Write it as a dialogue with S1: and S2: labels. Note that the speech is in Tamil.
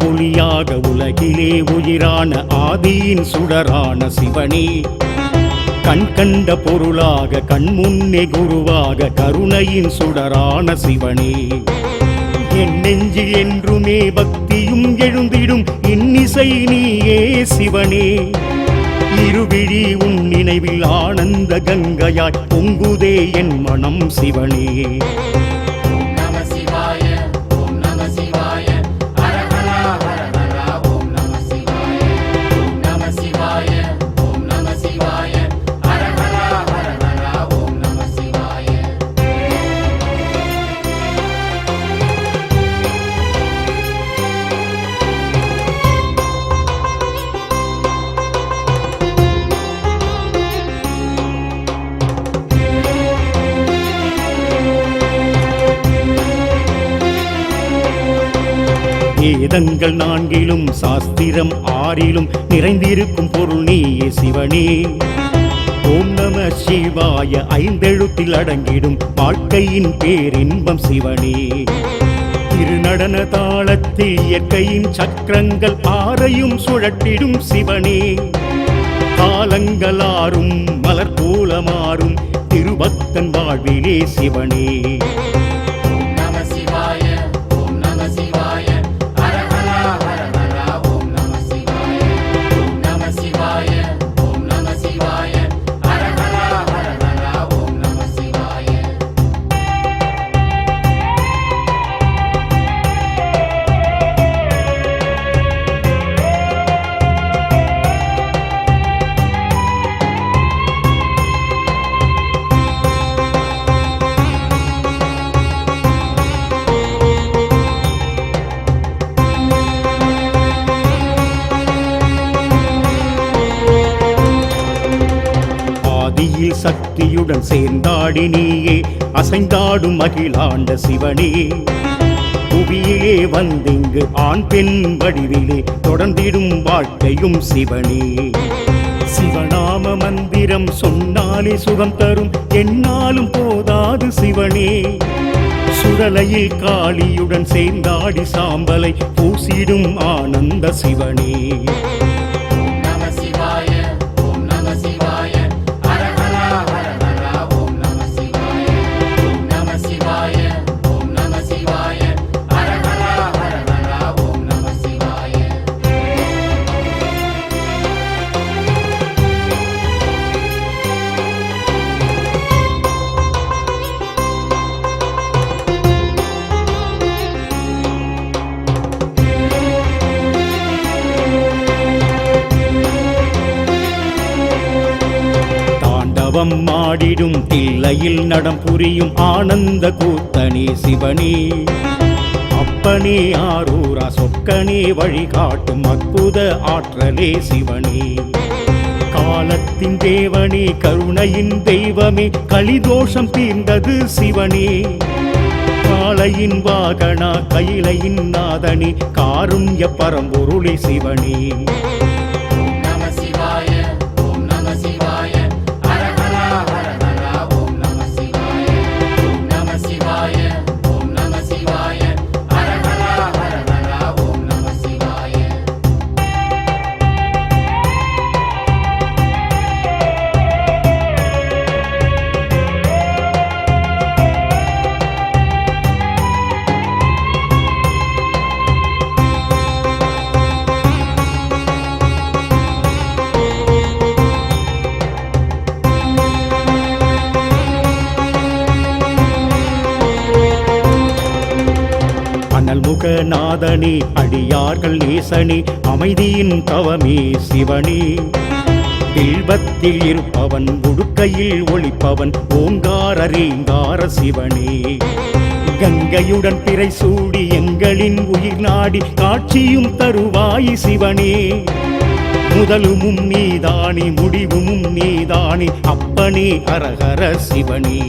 S1: ஒளியாக உலகிலே உயிரான ஆதியின் சுடரான சிவனே, கண் கண்ட பொருளாக கண்முன்னே குருவாக கருணையின் சுடரான சிவனே, என் நெஞ்சில் என்றுமே பக்தியும் எழுந்திடும் இன்னிசை நீயே சிவனே, இருவிழி உன் நினைவில் ஆனந்த கங்கையாய் பொங்குதே என் மனம் சிவனே. வேதங்கள் நான்கிலும் சாஸ்திரம் ஆறிலும் நிறைந்திருக்கும் பொருள் நீயே சிவனே, ஓம் நம சிவாய ஐந்தெழுத்தில் அடங்கிடும் வாழ்க்கையின் பேரின்பம் சிவனே, திருநடன தாளத்தில் இயற்கையின் சக்கரங்கள் ஆறையும் சுழட்டிடும் சிவனே, காலங்களாரும் மலர் போலமாறும் திருபக்தன் வாழ்விலே சிவனே. சக்தியுடன் சேர்ந்தாடி நீயே அசைந்தாடும் மகிழாண்ட சிவனே, புவியிலே வந்திங்கு ஆண் பெண் வடிவிலே தொடர்ந்திடும் வாழ்க்கையும் சிவனே, சிவநாம மந்திரம் சொன்னாலே சுகம் தரும் என்னாலும் போதாது சிவனே, சுடலையில் காளியுடன் சேர்ந்தாடி சாம்பலை பூசிடும் ஆனந்த சிவனே. மாடிடும் தில்லையில் நடம் புரியும் ஆனந்த கூத்தனே சிவனே, அப்பனே ஆரூரா சொக்கனே வழிகாட்டும் அற்புத ஆற்றலே சிவனே, காலத்தின் தேவனே கருணையின் தெய்வமே கலிதோஷம் தீர்ந்தது சிவனே, காளையின் வாகனா கையிலையின் நாதனே காருண்ய பரம்பொருளே சிவனே. நாதனே அடியார்கள் நேசனே அமைதியின் தவமே சிவனே, பில்பத்தில் இருப்பவன் உடுக்கையில் ஒளிப்பவன் ஓங்கார ரீங்கார சிவனே, கங்கையுடன் பிறை சூடி எங்களின் உயிர் நாடி காட்சியும் தருவாய் சிவனே, முதலுமும் நீதானே முடிவும் நீதானே அப்பனே அரஹர சிவனே.